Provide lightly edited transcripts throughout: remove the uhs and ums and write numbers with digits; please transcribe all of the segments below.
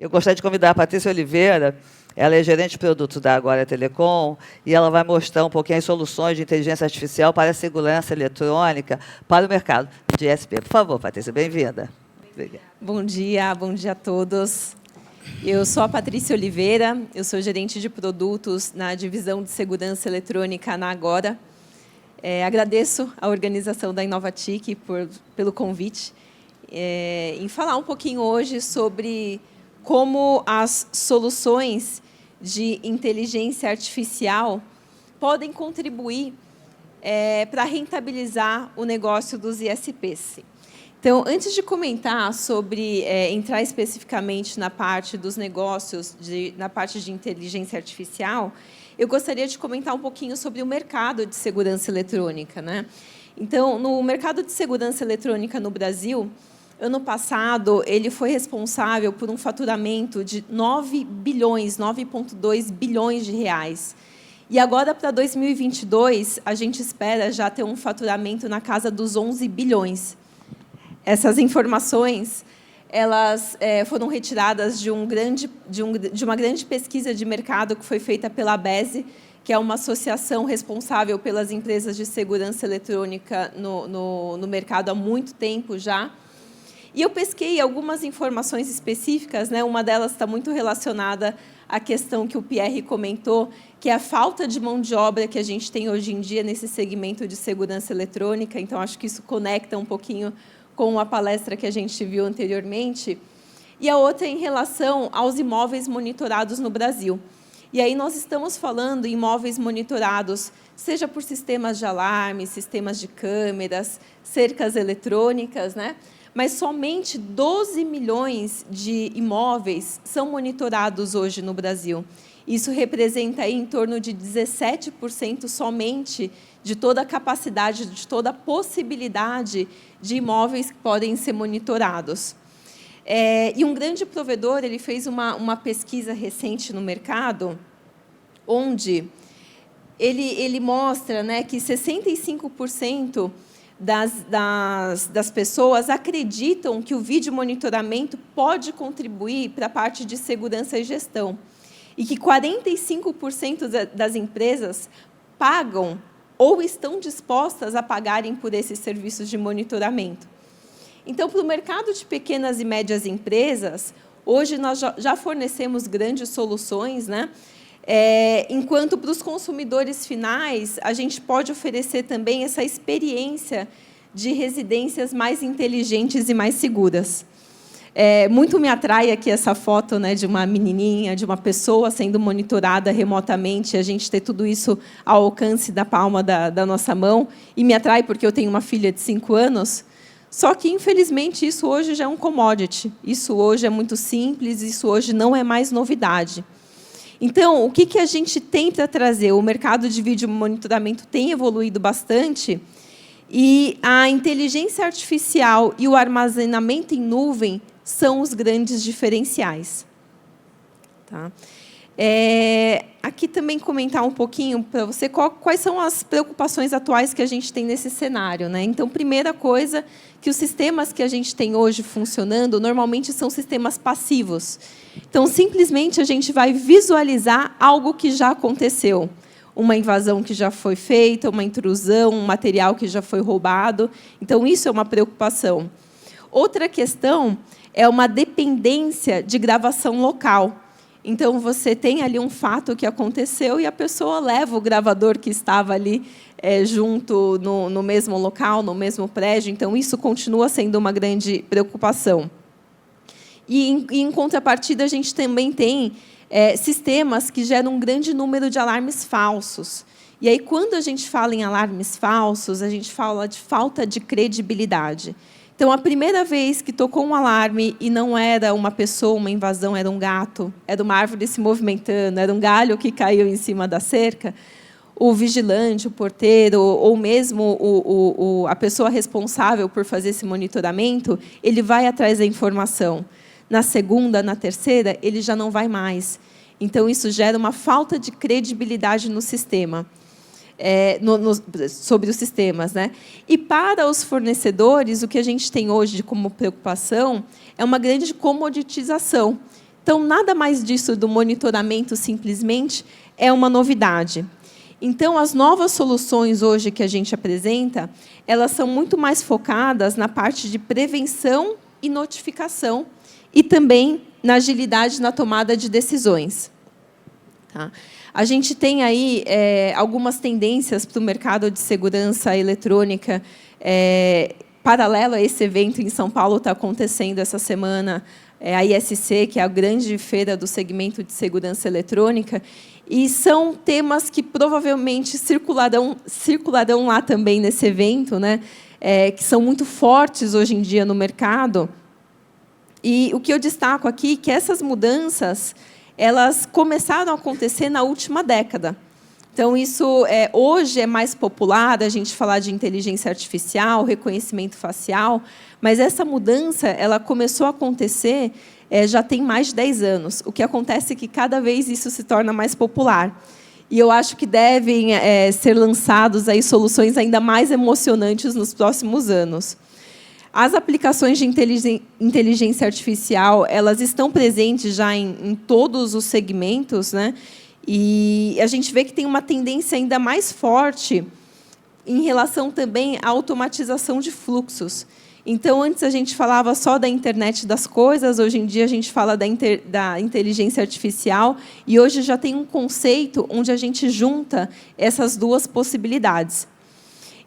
Eu gostaria de convidar a Patrícia Oliveira, ela é gerente de produtos da Agora Telecom, e ela vai mostrar um pouquinho as soluções de inteligência artificial para a segurança eletrônica para o mercado de ISP. Por favor, Patrícia, bem-vinda. Bom dia a todos. Eu sou a Patrícia Oliveira, eu sou gerente de produtos na divisão de segurança eletrônica na Agora. Agradeço a organização da Inovatic pelo convite em falar um pouquinho hoje sobre como as soluções de inteligência artificial podem contribuir para rentabilizar o negócio dos ISPs. Então, antes de comentar sobre, entrar especificamente na parte dos negócios, na parte de inteligência artificial, eu gostaria de comentar um pouquinho sobre o mercado de segurança eletrônica, né? Então, no mercado de segurança eletrônica no Brasil, ano passado, ele foi responsável por um faturamento de 9 bilhões, 9,2 bilhões de reais. E agora, para 2022, a gente espera já ter um faturamento na casa dos 11 bilhões. Essas informações elas foram retiradas de uma grande pesquisa de mercado que foi feita pela ABESE, que é uma associação responsável pelas empresas de segurança eletrônica no mercado há muito tempo já. E eu pesquei algumas informações específicas, né? Uma delas está muito relacionada à questão que o Pierre comentou, que é a falta de mão de obra que a gente tem hoje em dia nesse segmento de segurança eletrônica. Então, acho que isso conecta um pouquinho com a palestra que a gente viu anteriormente, e a outra em relação aos imóveis monitorados no Brasil. E aí nós estamos falando em imóveis monitorados, seja por sistemas de alarme, sistemas de câmeras, cercas eletrônicas, né? Mas somente 12 milhões de imóveis são monitorados hoje no Brasil. Isso representa aí em torno de 17% somente de toda a capacidade, de toda a possibilidade de imóveis que podem ser monitorados. E um grande provedor ele fez uma pesquisa recente no mercado, onde ele mostra, né, que 65% das pessoas acreditam que o vídeo monitoramento pode contribuir para a parte de segurança e gestão, e que 45% das empresas pagam ou estão dispostas a pagarem por esses serviços de monitoramento. Então, para o mercado de pequenas e médias empresas, hoje nós já fornecemos grandes soluções, né? Enquanto para os consumidores finais, a gente pode oferecer também essa experiência de residências mais inteligentes e mais seguras. Muito me atrai aqui essa foto, né, de uma menininha, de uma pessoa sendo monitorada remotamente, a gente ter tudo isso ao alcance da palma da nossa mão, e me atrai porque eu tenho uma filha de 5 anos, só que, infelizmente, isso hoje já é um commodity, isso hoje é muito simples, isso hoje não é mais novidade. Então, o que a gente tem para trazer? O mercado de vídeo monitoramento tem evoluído bastante, e a inteligência artificial e o armazenamento em nuvem são os grandes diferenciais. Tá? Aqui também comentar um pouquinho para você quais são as preocupações atuais que a gente tem nesse cenário, né? Então, primeira coisa, que os sistemas que a gente tem hoje funcionando, normalmente são sistemas passivos. Então, simplesmente, a gente vai visualizar algo que já aconteceu. Uma invasão que já foi feita, uma intrusão, um material que já foi roubado. Então, isso é uma preocupação. Outra questão é uma dependência de gravação local. Então, você tem ali um fato que aconteceu e a pessoa leva o gravador que estava ali junto no mesmo local, no mesmo prédio. Então, isso continua sendo uma grande preocupação. E, em contrapartida, a gente também tem sistemas que geram um grande número de alarmes falsos. E aí, quando a gente fala em alarmes falsos, a gente fala de falta de credibilidade. Então, a primeira vez que tocou um alarme e não era uma pessoa, uma invasão, era um gato, era uma árvore se movimentando, era um galho que caiu em cima da cerca, o vigilante, o porteiro, ou mesmo a pessoa responsável por fazer esse monitoramento, ele vai atrás da informação. Na segunda, na terceira, ele já não vai mais. Então, isso gera uma falta de credibilidade no sistema. Sobre os sistemas, né? E para os fornecedores, o que a gente tem hoje como preocupação é uma grande comoditização. Então, nada mais disso do monitoramento simplesmente é uma novidade. Então, as novas soluções hoje que a gente apresenta, elas são muito mais focadas na parte de prevenção e notificação e também na agilidade na tomada de decisões. Tá? A gente tem aí algumas tendências para o mercado de segurança eletrônica. Paralelo a esse evento em São Paulo, está acontecendo essa semana a ISC, que é a grande feira do segmento de segurança eletrônica, e são temas que provavelmente circularão lá também nesse evento, né? Que são muito fortes hoje em dia no mercado. E o que eu destaco aqui é que essas mudanças elas começaram a acontecer na última década. Então, isso hoje é mais popular, a gente falar de inteligência artificial, reconhecimento facial, mas essa mudança ela começou a acontecer já tem mais de 10 anos. O que acontece é que, cada vez, isso se torna mais popular. E eu acho que devem ser lançados aí soluções ainda mais emocionantes nos próximos anos. As aplicações de inteligência artificial elas estão presentes já em todos os segmentos, né? E a gente vê que tem uma tendência ainda mais forte em relação também à automatização de fluxos. Então, antes a gente falava só da internet das coisas, hoje em dia a gente fala da inteligência artificial, e hoje já tem um conceito onde a gente junta essas duas possibilidades.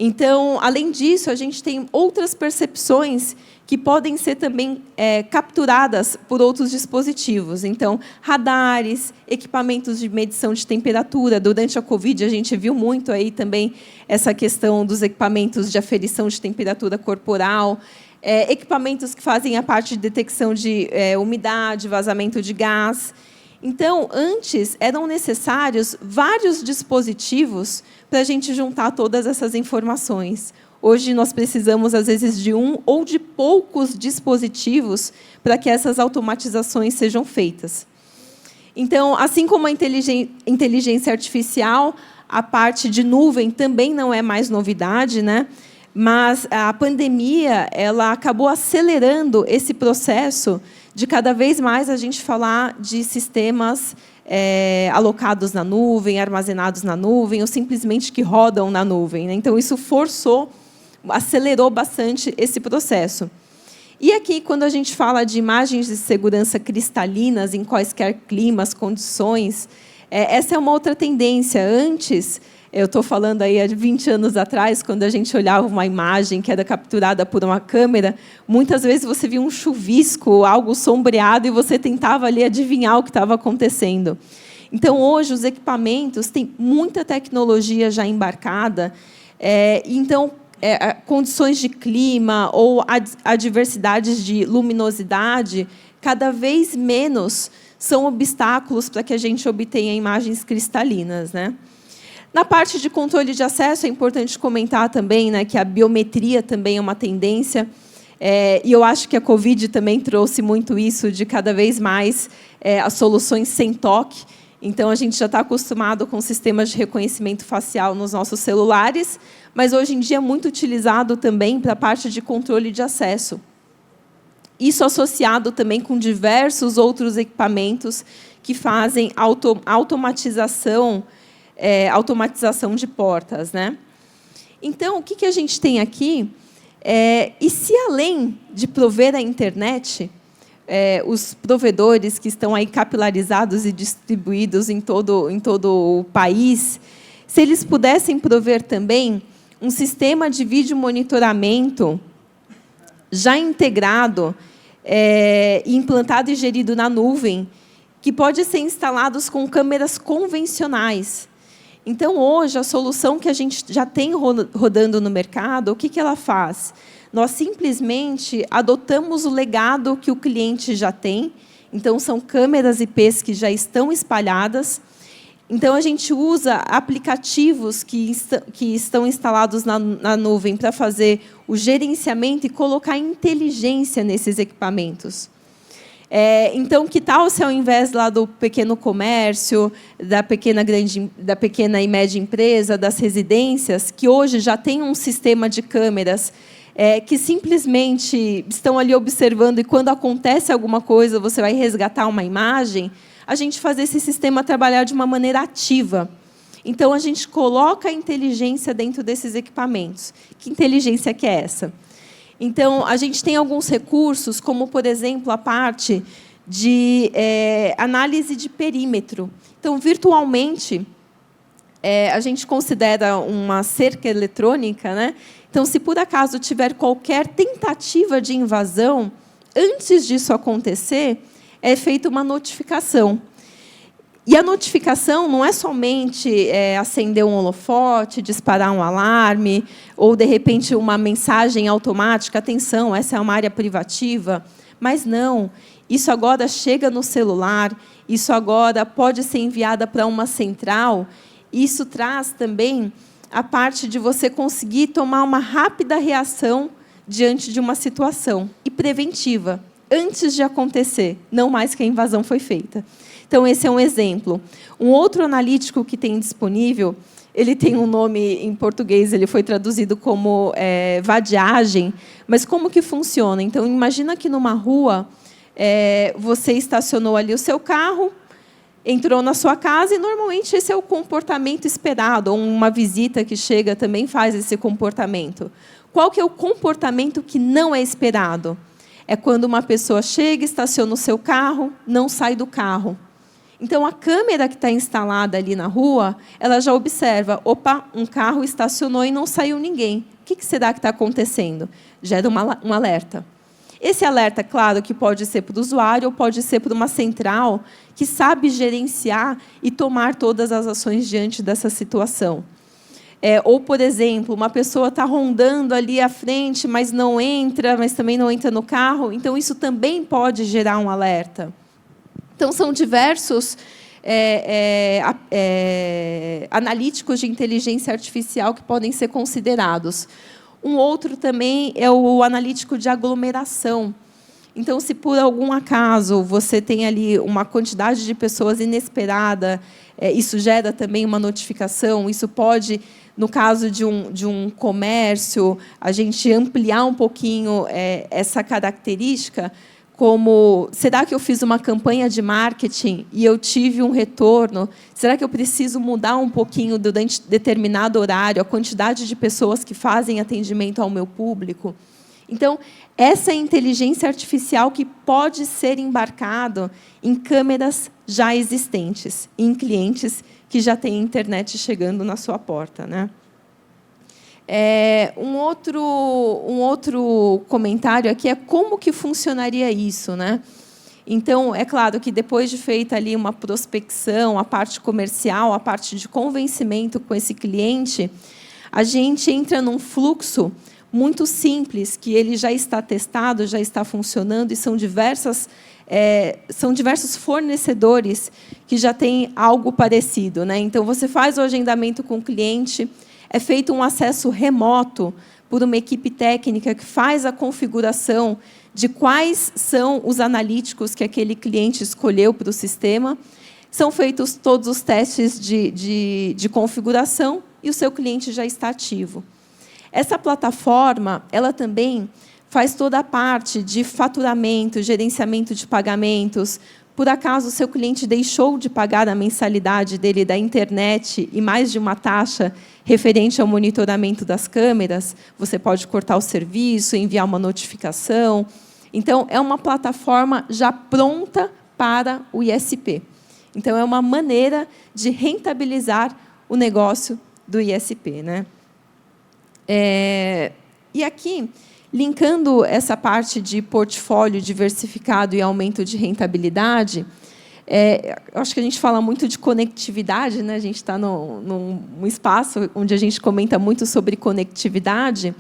Então, além disso, a gente tem outras percepções que podem ser também capturadas por outros dispositivos. Então, radares, equipamentos de medição de temperatura. Durante a Covid, a gente viu muito aí também essa questão dos equipamentos de aferição de temperatura corporal, equipamentos que fazem a parte de detecção de umidade, vazamento de gás. Então, antes, eram necessários vários dispositivos para a gente juntar todas essas informações. Hoje, nós precisamos, às vezes, de um ou de poucos dispositivos para que essas automatizações sejam feitas. Então, assim como a inteligência artificial, a parte de nuvem também não é mais novidade, né? Mas a pandemia ela acabou acelerando esse processo de cada vez mais a gente falar de sistemas alocados na nuvem, armazenados na nuvem, ou simplesmente que rodam na nuvem, né? Então, isso acelerou bastante esse processo. E aqui, quando a gente fala de imagens de segurança cristalinas em quaisquer climas, condições, essa é uma outra tendência. Antes, eu estou falando aí há 20 anos atrás, quando a gente olhava uma imagem que era capturada por uma câmera, muitas vezes você via um chuvisco, algo sombreado, e você tentava ali adivinhar o que estava acontecendo. Então, hoje, os equipamentos têm muita tecnologia já embarcada, então, condições de clima ou adversidades de luminosidade, cada vez menos são obstáculos para que a gente obtenha imagens cristalinas, né? Na parte de controle de acesso, é importante comentar também, né, que a biometria também é uma tendência, e eu acho que a Covid também trouxe muito isso, de cada vez mais as soluções sem toque. Então, a gente já está acostumado com sistemas de reconhecimento facial nos nossos celulares, mas, hoje em dia, é muito utilizado também para a parte de controle de acesso. Isso associado também com diversos outros equipamentos que fazem automatização de portas, né? Então, o que a gente tem aqui? E se, além de prover a internet, os provedores que estão aí capilarizados e distribuídos em todo o país, se eles pudessem prover também um sistema de vídeo monitoramento já integrado, implantado e gerido na nuvem, que pode ser instalados com câmeras convencionais. Então, hoje, a solução que a gente já tem rodando no mercado, o que ela faz? Nós simplesmente adotamos o legado que o cliente já tem. Então, são câmeras IPs que já estão espalhadas. Então, a gente usa aplicativos que estão instalados na nuvem para fazer o gerenciamento e colocar inteligência nesses equipamentos. Então, que tal se, ao invés lá do pequeno comércio, da pequena e média empresa, das residências, que hoje já tem um sistema de câmeras que simplesmente estão ali observando e, quando acontece alguma coisa, você vai resgatar uma imagem, a gente fazer esse sistema trabalhar de uma maneira ativa. Então, a gente coloca a inteligência dentro desses equipamentos. Que inteligência que é essa? Então, a gente tem alguns recursos, como, por exemplo, a parte de análise de perímetro. Então, virtualmente, a gente considera uma cerca eletrônica, né? Então, se por acaso tiver qualquer tentativa de invasão, antes disso acontecer, é feita uma notificação. E a notificação não é somente acender um holofote, disparar um alarme, ou, de repente, uma mensagem automática, atenção, essa é uma área privativa. Mas não, isso agora chega no celular, isso agora pode ser enviada para uma central. Isso traz também a parte de você conseguir tomar uma rápida reação diante de uma situação, e preventiva, antes de acontecer, não mais que a invasão foi feita. Então, esse é um exemplo. Um outro analítico que tem disponível, ele tem um nome em português, ele foi traduzido como vadiagem, mas como que funciona? Então, imagina que numa rua, você estacionou ali o seu carro, entrou na sua casa, e, normalmente, esse é o comportamento esperado, ou uma visita que chega também faz esse comportamento. Qual que é o comportamento que não é esperado? É quando uma pessoa chega, estaciona o seu carro, não sai do carro. Então, a câmera que está instalada ali na rua, ela já observa, opa, um carro estacionou e não saiu ninguém. O que será que está acontecendo? Gera um alerta. Esse alerta, claro, que pode ser para o usuário ou pode ser para uma central que sabe gerenciar e tomar todas as ações diante dessa situação. Ou, por exemplo, uma pessoa está rondando ali à frente, mas não entra, mas também não entra no carro. Então, isso também pode gerar um alerta. Então, são diversos analíticos de inteligência artificial que podem ser considerados. Um outro também é o analítico de aglomeração. Então, se por algum acaso você tem ali uma quantidade de pessoas inesperada, isso gera também uma notificação. Isso pode, no caso de um comércio, a gente ampliar um pouquinho essa característica, como, será que eu fiz uma campanha de marketing e eu tive um retorno? Será que eu preciso mudar um pouquinho durante determinado horário a quantidade de pessoas que fazem atendimento ao meu público? Então, essa é a inteligência artificial que pode ser embarcado em câmeras já existentes, em clientes que já têm internet chegando na sua porta, né? Um outro comentário aqui é como que funcionaria isso, né? Então, é claro que, depois de feita ali uma prospecção, a parte comercial, a parte de convencimento com esse cliente, a gente entra num fluxo muito simples, que ele já está testado, já está funcionando, e são diversos fornecedores que já têm algo parecido, né? Então, você faz o agendamento com o cliente, é feito um acesso remoto por uma equipe técnica que faz a configuração de quais são os analíticos que aquele cliente escolheu para o sistema. São feitos todos os testes de configuração e o seu cliente já está ativo. Essa plataforma, ela também faz toda a parte de faturamento, gerenciamento de pagamentos. Por acaso, o seu cliente deixou de pagar a mensalidade dele da internet e mais de uma taxa referente ao monitoramento das câmeras, você pode cortar o serviço, enviar uma notificação. Então, é uma plataforma já pronta para o ISP. Então, é uma maneira de rentabilizar o negócio do ISP, né? E aqui, linkando essa parte de portfólio diversificado e aumento de rentabilidade, acho que a gente fala muito de conectividade, né? A gente está num espaço onde a gente comenta muito sobre conectividade,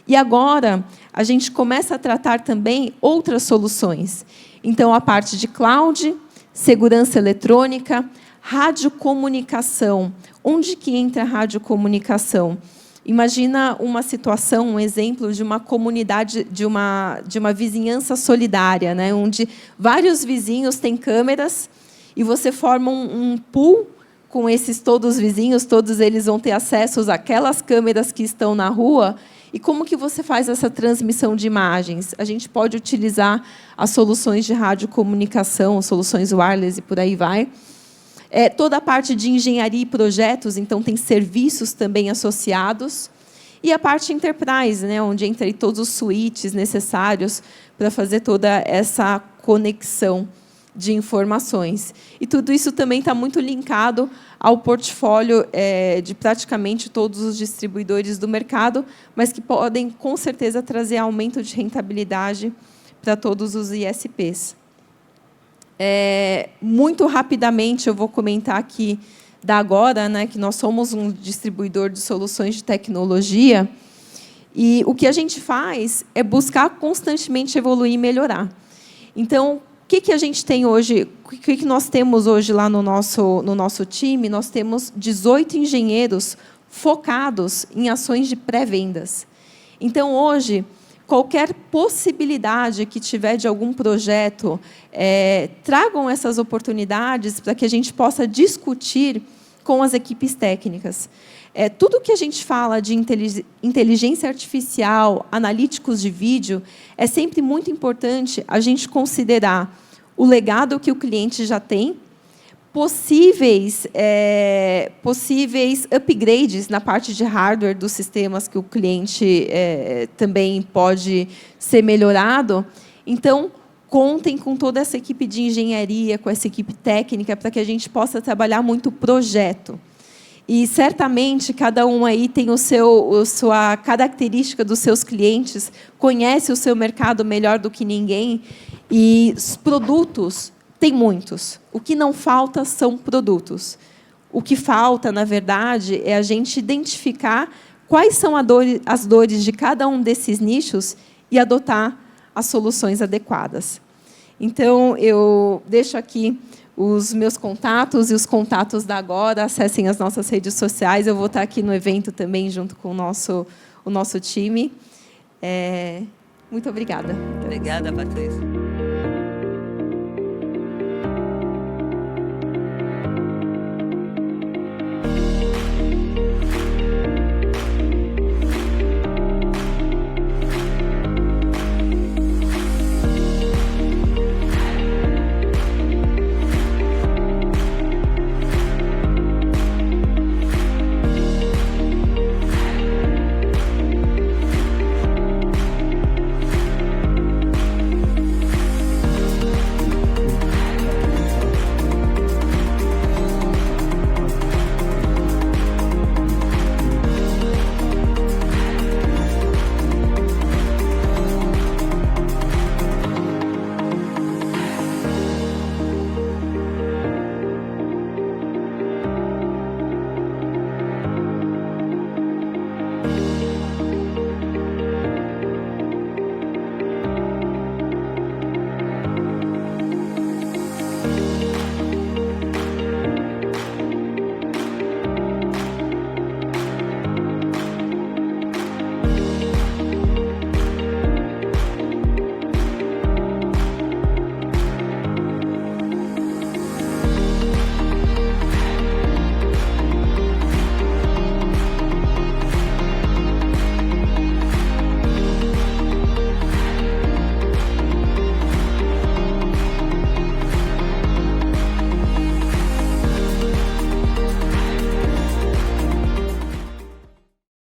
e agora a gente começa a tratar também outras soluções. Então, a parte de cloud, segurança eletrônica, radiocomunicação. Onde que entra a radiocomunicação? Imagina uma situação, um exemplo de uma comunidade, de uma vizinhança solidária, né, onde vários vizinhos têm câmeras e você forma um pool com esses todos os vizinhos, todos eles vão ter acesso àquelas câmeras que estão na rua, E como que você faz essa transmissão de imagens? A gente pode utilizar as soluções de radiocomunicação, soluções wireless e por aí vai. Toda a parte de engenharia e projetos, então, tem serviços também associados. E a parte enterprise, né, onde entra aí todos os switches necessários para fazer toda essa conexão de informações. E tudo isso também está muito linkado ao portfólio de praticamente todos os distribuidores do mercado, mas que podem, com certeza, trazer aumento de rentabilidade para todos os ISPs. Muito rapidamente, eu vou comentar aqui da Agora, né, que nós somos um distribuidor de soluções de tecnologia, e o que a gente faz é buscar constantemente evoluir e melhorar. Então, o que a gente tem hoje? O que nós temos hoje lá no nosso time? Nós temos 18 engenheiros focados em ações de pré-vendas. Então, hoje, qualquer possibilidade que tiver de algum projeto, tragam essas oportunidades para que a gente possa discutir com as equipes técnicas. Tudo que a gente fala de inteligência artificial, analíticos de vídeo, é sempre muito importante a gente considerar o legado que o cliente já tem, possíveis upgrades na parte de hardware dos sistemas que o cliente também pode ser melhorado. Então, contem com toda essa equipe de engenharia, com essa equipe técnica, para que a gente possa trabalhar muito projeto. E, certamente, cada um aí tem sua característica dos seus clientes, conhece o seu mercado melhor do que ninguém, e os produtos, tem muitos. O que não falta são produtos. O que falta, na verdade, é a gente identificar quais são as dores de cada um desses nichos e adotar as soluções adequadas. Então, eu deixo aqui os meus contatos e os contatos da Agora. Acessem as nossas redes sociais. Eu vou estar aqui no evento também, junto com o nosso time. Muito obrigada. Obrigada, Patrícia.